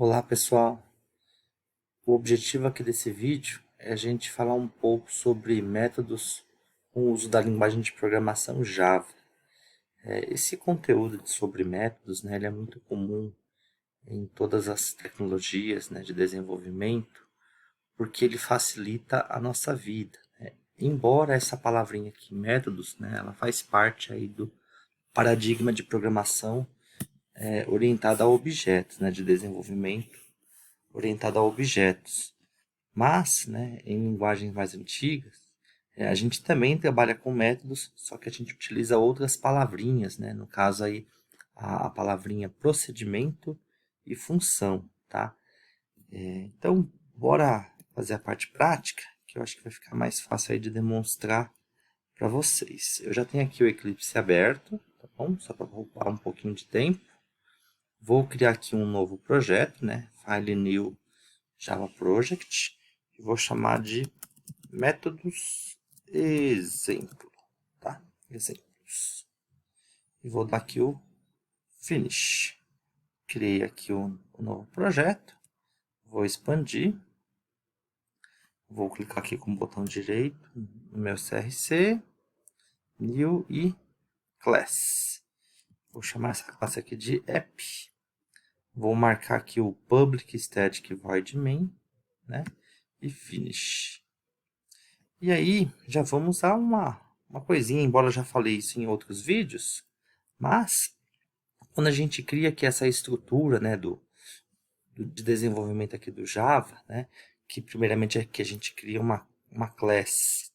Olá pessoal, o objetivo aqui desse vídeo é a gente falar um pouco sobre métodos com o uso da linguagem de programação Java. Esse conteúdo sobre métodos, ele é muito comum em todas as tecnologias, de desenvolvimento, porque ele facilita a nossa vida. Embora essa palavrinha aqui, métodos, ela faz parte aí do paradigma de programação orientada a objetos, de desenvolvimento orientada a objetos. Mas, em linguagens mais antigas, a gente também trabalha com métodos, só que a gente utiliza outras palavrinhas, no caso aí a palavrinha procedimento e função, tá? Então, bora fazer a parte prática, que eu acho que vai ficar mais fácil aí de demonstrar para vocês. Eu já tenho aqui o Eclipse aberto, tá bom? Só para poupar um pouquinho de tempo. Vou criar aqui um novo projeto, File New Java Project, e vou chamar de métodos exemplo, tá? Exemplos. E vou dar aqui o finish. Criei aqui um novo projeto, vou expandir, vou clicar aqui com o botão direito no meu CRC, new e class. Vou chamar essa classe aqui de app. Vou marcar aqui o public static void main, e finish. E aí, já vamos usar uma coisinha, embora eu já falei isso em outros vídeos, mas quando a gente cria aqui essa estrutura, de desenvolvimento aqui do Java, que primeiramente é que a gente cria uma class,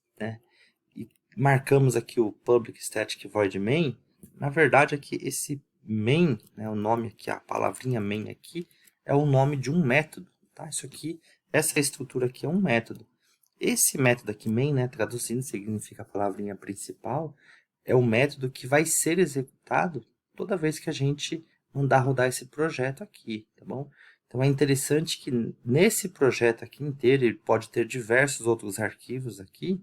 e marcamos aqui o public static void main, na verdade é que esse main, o nome aqui, a palavrinha main aqui, é o nome de um método, tá? Isso aqui, essa estrutura aqui é um método. Esse método aqui, main, traduzindo, significa a palavrinha principal, é o método que vai ser executado toda vez que a gente mandar rodar esse projeto aqui, tá bom? Então é interessante que nesse projeto aqui inteiro, ele pode ter diversos outros arquivos aqui,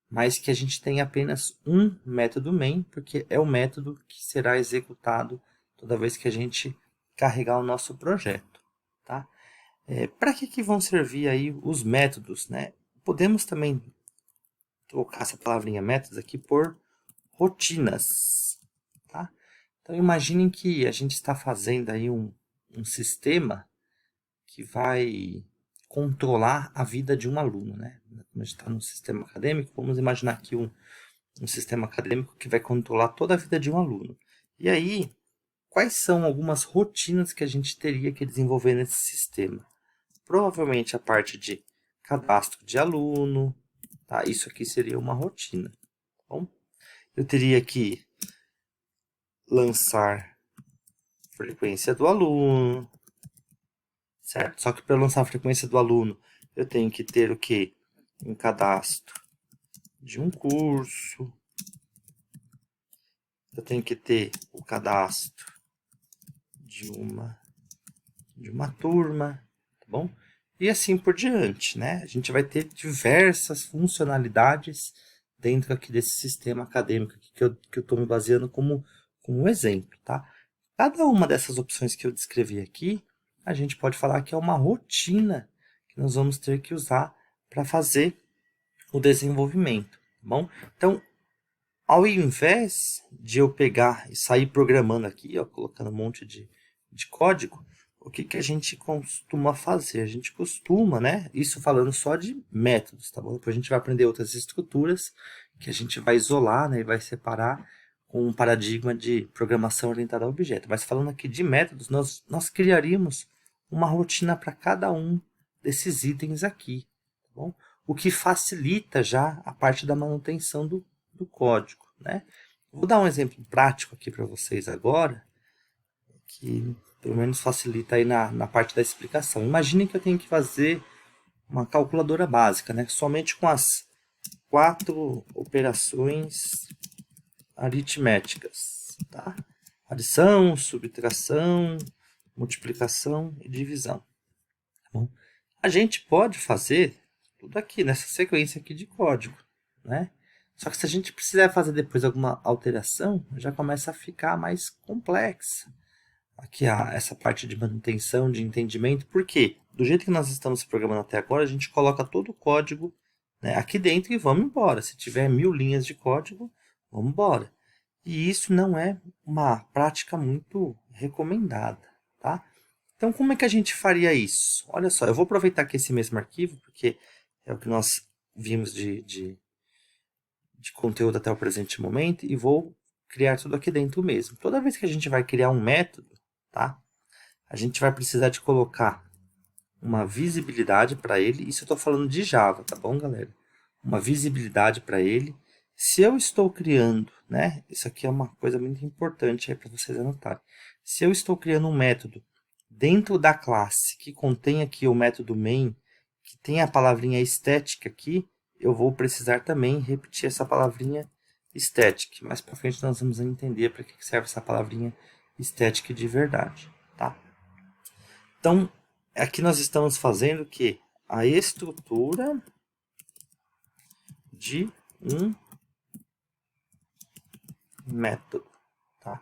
mas que a gente tem apenas um método main, porque é o método que será executado toda vez que a gente carregar o nosso projeto, tá? Para que vão servir aí os métodos, Podemos também trocar essa palavrinha métodos aqui por rotinas, tá? Então imaginem que a gente está fazendo aí um sistema que vai controlar a vida de um aluno, Como a gente está num sistema acadêmico, vamos imaginar aqui um sistema acadêmico que vai controlar toda a vida de um aluno. E aí, quais são algumas rotinas que a gente teria que desenvolver nesse sistema? Provavelmente a parte de cadastro de aluno, tá? Isso aqui seria uma rotina. Tá bom? Eu teria que lançar frequência do aluno, certo? Só que para lançar a frequência do aluno, eu tenho que ter o quê? Um cadastro de um curso, eu tenho que ter o cadastro de uma turma, tá bom? E assim por diante, A gente vai ter diversas funcionalidades dentro aqui desse sistema acadêmico aqui que eu estou me baseando como exemplo, tá? Cada uma dessas opções que eu descrevi aqui, a gente pode falar que é uma rotina que nós vamos ter que usar para fazer o desenvolvimento, tá bom? Então, ao invés de eu pegar e sair programando aqui, ó, colocando um monte de código, o que a gente costuma fazer? A gente costuma, isso falando só de métodos, tá bom? Depois a gente vai aprender outras estruturas que a gente vai isolar, e vai separar com um paradigma de programação orientada a objeto. Mas falando aqui de métodos, nós criaríamos uma rotina para cada um desses itens aqui, tá bom? O que facilita já a parte da manutenção do código, Vou dar um exemplo prático aqui para vocês agora, que pelo menos facilita aí na parte da explicação. Imagine que eu tenho que fazer uma calculadora básica, somente com as 4 operações aritméticas, tá? Adição, subtração, multiplicação e divisão. Tá bom? A gente pode fazer tudo aqui nessa sequência aqui de código, Só que se a gente precisar fazer depois alguma alteração, já começa a ficar mais complexa. aqui essa parte de manutenção, de entendimento, porque do jeito que nós estamos programando até agora, a gente coloca todo o código, né, aqui dentro e vamos embora. Se tiver 1000 linhas de código, vamos embora. E isso não é uma prática muito recomendada, tá? Então, como é que a gente faria isso? Olha só, eu vou aproveitar aqui esse mesmo arquivo, porque é o que nós vimos de conteúdo até o presente momento, e vou criar tudo aqui dentro mesmo. Toda vez que a gente vai criar um método, tá? A gente vai precisar de colocar uma visibilidade para ele. Isso eu estou falando de Java, tá bom, galera? Uma visibilidade para ele. Se eu estou criando, né? Isso aqui é uma coisa muito importante para vocês anotarem. Se eu estou criando um método dentro da classe que contém aqui o método main, que tem a palavrinha static aqui, eu vou precisar também repetir essa palavrinha static. Mais para frente nós vamos entender para que serve essa palavrinha static de verdade, tá? Então, aqui nós estamos fazendo que a estrutura de um método, tá?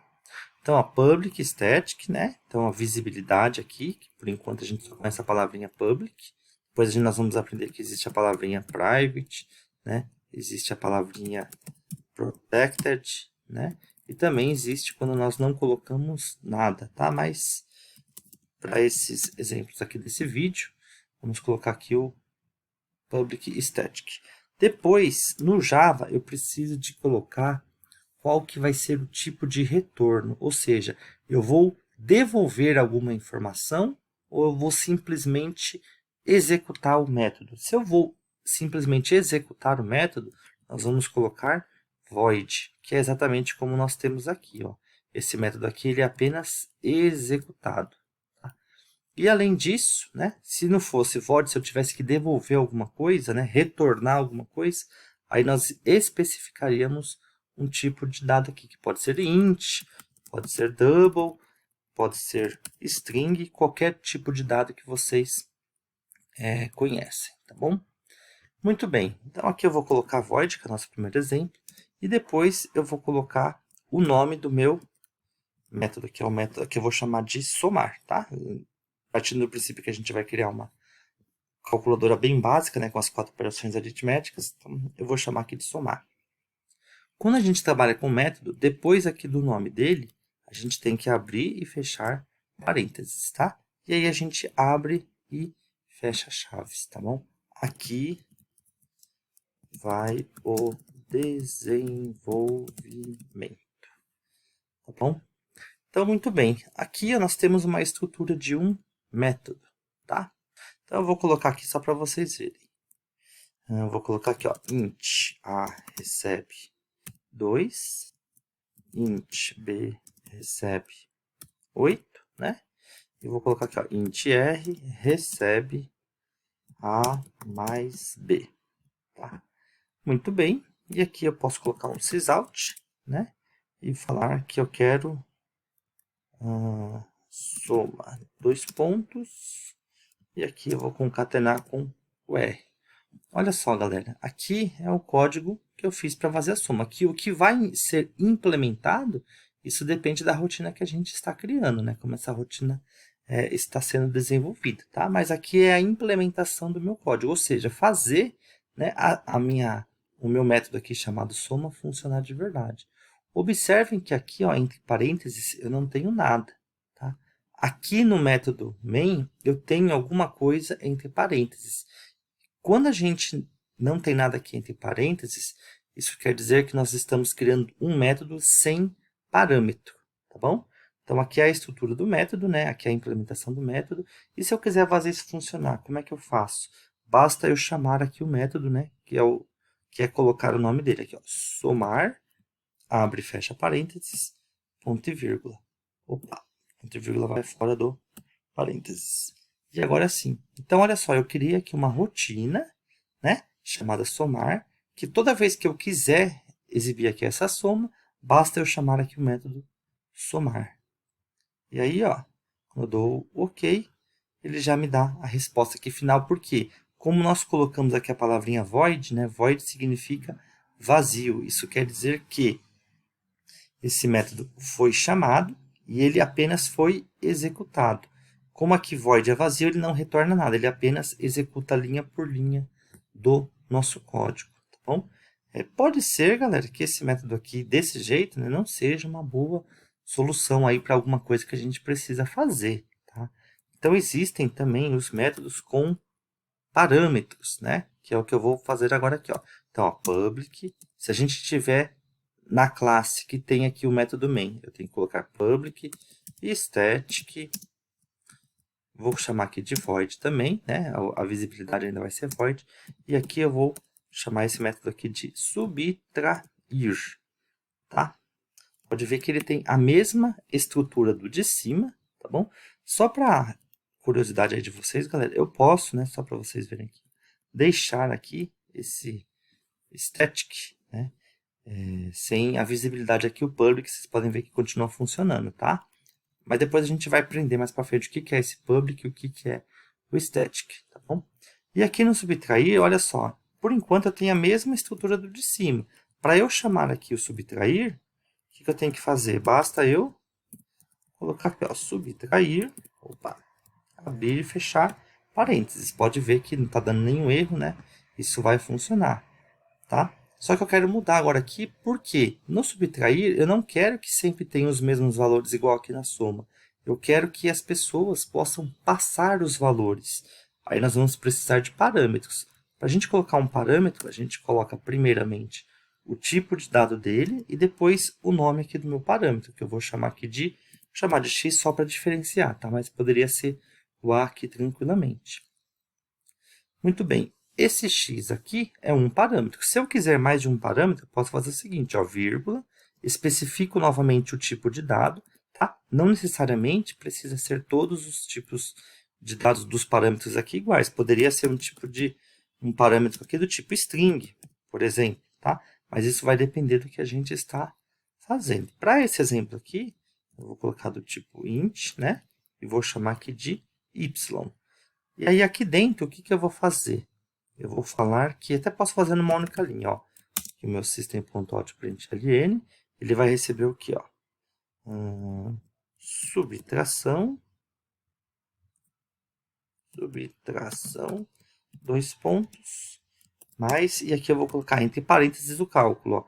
Então, a public static, né? Então, a visibilidade aqui, que por enquanto a gente só conhece a palavrinha public. Depois nós vamos aprender que existe a palavrinha private, né? Existe a palavrinha protected, né? E também existe quando nós não colocamos nada, tá? Mas para esses exemplos aqui desse vídeo, vamos colocar aqui o public static. Depois, no Java, eu preciso de colocar qual que vai ser o tipo de retorno, ou seja, eu vou devolver alguma informação ou eu vou simplesmente executar o método. Se eu vou simplesmente executar o método, nós vamos colocar void, que é exatamente como nós temos aqui. Ó. Esse método aqui ele é apenas executado. Tá? E além disso, né, se não fosse void, se eu tivesse que devolver alguma coisa, né, retornar alguma coisa, aí nós especificaríamos um tipo de dado aqui, que pode ser int, pode ser double, pode ser string, qualquer tipo de dado que vocês conhecem, tá bom? Muito bem, então aqui eu vou colocar void, que é o nosso primeiro exemplo, e depois eu vou colocar o nome do meu método, que é o método que eu vou chamar de somar, tá? Partindo do princípio que a gente vai criar uma calculadora bem básica, né, com as 4 operações aritméticas, então eu vou chamar aqui de somar. Quando a gente trabalha com método, depois aqui do nome dele, a gente tem que abrir e fechar parênteses, tá? E aí a gente abre e fecha chaves, tá bom? Aqui vai o desenvolvimento, tá bom? Então, muito bem. Aqui nós temos uma estrutura de um método, tá? Então, eu vou colocar aqui só para vocês verem. Eu vou colocar aqui, ó, int a recebe 2, int b recebe 8, né? E vou colocar aqui, ó, int r recebe a mais b, tá? Muito bem. E aqui eu posso colocar um sysout, né? E falar que eu quero soma 2 pontos. E aqui eu vou concatenar com o r. Olha só, galera. Aqui é o código que eu fiz para fazer a soma. Aqui o que vai ser implementado, isso depende da rotina que a gente está criando, né? Como essa rotina está sendo desenvolvida, tá? Mas aqui é a implementação do meu código, ou seja, fazer, né, o meu método aqui chamado soma funcionar de verdade. Observem que aqui, ó, entre parênteses, eu não tenho nada, tá? Aqui no método main, eu tenho alguma coisa entre parênteses. Quando a gente não tem nada aqui entre parênteses, isso quer dizer que nós estamos criando um método sem parâmetro, tá bom? Então, aqui é a estrutura do método, né? Aqui é a implementação do método. E se eu quiser fazer isso funcionar, como é que eu faço? Basta eu chamar aqui o método, né? Que é colocar o nome dele aqui, ó, somar, abre e fecha parênteses, ponto e vírgula. Opa, ponto e vírgula vai fora do parênteses. E agora sim. Então, olha só, eu criei aqui uma rotina, né, chamada somar, que toda vez que eu quiser exibir aqui essa soma, basta eu chamar aqui o método somar. E aí, ó, quando eu dou OK, ele já me dá a resposta aqui final, porque como nós colocamos aqui a palavrinha void, né, void significa vazio. Isso quer dizer que esse método foi chamado, e ele apenas foi executado. Como aqui void é vazio, ele não retorna nada, ele apenas executa linha por linha do nosso código, tá bom? Pode ser, galera, que esse método aqui, desse jeito, né, não seja uma boa solução aí para alguma coisa que a gente precisa fazer, tá? Então, existem também os métodos com parâmetros, né? Que é o que eu vou fazer agora aqui, ó. Então, ó, public, se a gente tiver na classe que tem aqui o método main, eu tenho que colocar public static, vou chamar aqui de void também, né? A visibilidade ainda vai ser void, e aqui eu vou chamar esse método aqui de subtrair, tá? Pode ver que ele tem a mesma estrutura do de cima, tá bom? Só para curiosidade aí de vocês, galera, eu posso, né, só para vocês verem aqui, deixar aqui esse static, né, sem a visibilidade aqui, o public, vocês podem ver que continua funcionando, tá? Mas depois a gente vai aprender mais para frente o que é esse public e o que é o static, tá bom? E aqui no subtrair, olha só, por enquanto eu tenho a mesma estrutura do de cima. Para eu chamar aqui o subtrair, o que eu tenho que fazer? Basta eu colocar aqui, ó, subtrair, opa, abrir e fechar parênteses. Pode ver que não está dando nenhum erro, né? Isso vai funcionar, tá? Só que eu quero mudar agora aqui, porque no subtrair eu não quero que sempre tenha os mesmos valores igual aqui na soma. Eu quero que as pessoas possam passar os valores. Aí nós vamos precisar de parâmetros. Para a gente colocar um parâmetro, a gente coloca primeiramente o tipo de dado dele e depois o nome aqui do meu parâmetro, que eu vou chamar aqui de x só para diferenciar, tá? Mas poderia ser o A aqui tranquilamente. Muito bem, esse x aqui é um parâmetro. Se eu quiser mais de um parâmetro, eu posso fazer o seguinte, ó, vírgula, especifico novamente o tipo de dado, tá? Não necessariamente precisa ser todos os tipos de dados dos parâmetros aqui iguais. Poderia ser um parâmetro aqui do tipo string, por exemplo, tá? Mas isso vai depender do que a gente está fazendo. Para esse exemplo aqui, eu vou colocar do tipo int, né? E vou chamar aqui de y. E aí aqui dentro, o que eu vou fazer? Eu vou falar que até posso fazer numa única linha, ó. Que o meu system.out.println, ele vai receber o que, ó? Subtração, dois pontos, mais, e aqui eu vou colocar entre parênteses o cálculo, ó,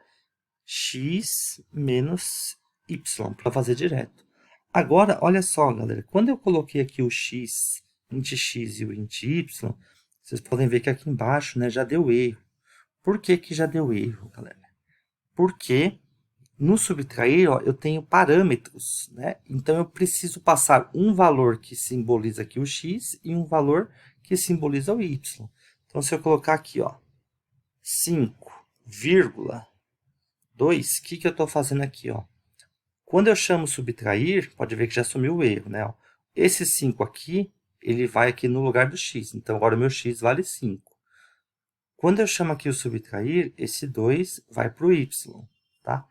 x menos y, para fazer direto. Agora, olha só, galera, quando eu coloquei aqui o x, int x e o int y, vocês podem ver que aqui embaixo, né, já deu erro. Por que que já deu erro, galera? Porque no subtrair, ó, eu tenho parâmetros, né? Então, eu preciso passar um valor que simboliza aqui o x e um valor que simboliza o y. Então, se eu colocar aqui, ó, 5,2, o que eu estou fazendo aqui, ó? Quando eu chamo subtrair, pode ver que já sumiu o erro, né? Esse 5 aqui, ele vai aqui no lugar do x. Então, agora o meu x vale 5. Quando eu chamo aqui o subtrair, esse 2 vai para o y, tá?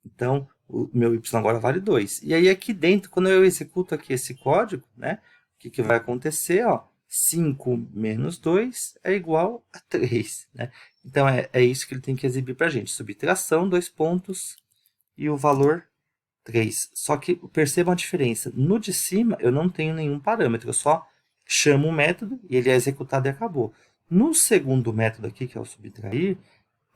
Então, o meu y agora vale 2. E aí, aqui dentro, quando eu executo aqui esse código, né? O que vai acontecer, ó? 5 menos 2 é igual a 3, né? Então, é isso que ele tem que exibir para a gente. Subtração, 2 pontos, e o valor 3. Só que percebam a diferença. No de cima, eu não tenho nenhum parâmetro. Eu só chamo o método e ele é executado e acabou. No segundo método aqui, que é o subtrair,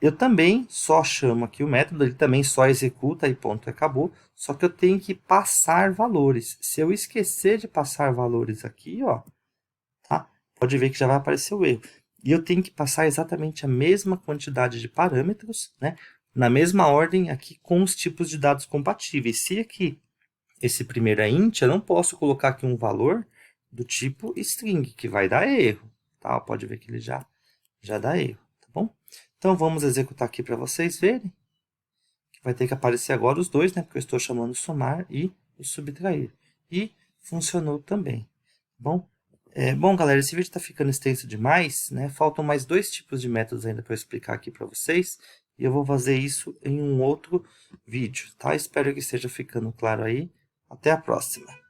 eu também só chamo aqui o método, ele também só executa e ponto, acabou. Só que eu tenho que passar valores. Se eu esquecer de passar valores aqui, ó, tá? Pode ver que já vai aparecer o erro. E eu tenho que passar exatamente a mesma quantidade de parâmetros, né? Na mesma ordem aqui com os tipos de dados compatíveis. Se aqui esse primeiro é int, eu não posso colocar aqui um valor do tipo string, que vai dar erro. Tá? Pode ver que ele já dá erro, tá bom? Então, vamos executar aqui para vocês verem. Vai ter que aparecer agora os dois, né? Porque eu estou chamando somar e o subtrair. E funcionou também, tá bom? Bom, galera, esse vídeo está ficando extenso demais, né? Faltam mais 2 tipos de métodos ainda para eu explicar aqui para vocês. E eu vou fazer isso em um outro vídeo, tá? Espero que esteja ficando claro aí. Até a próxima!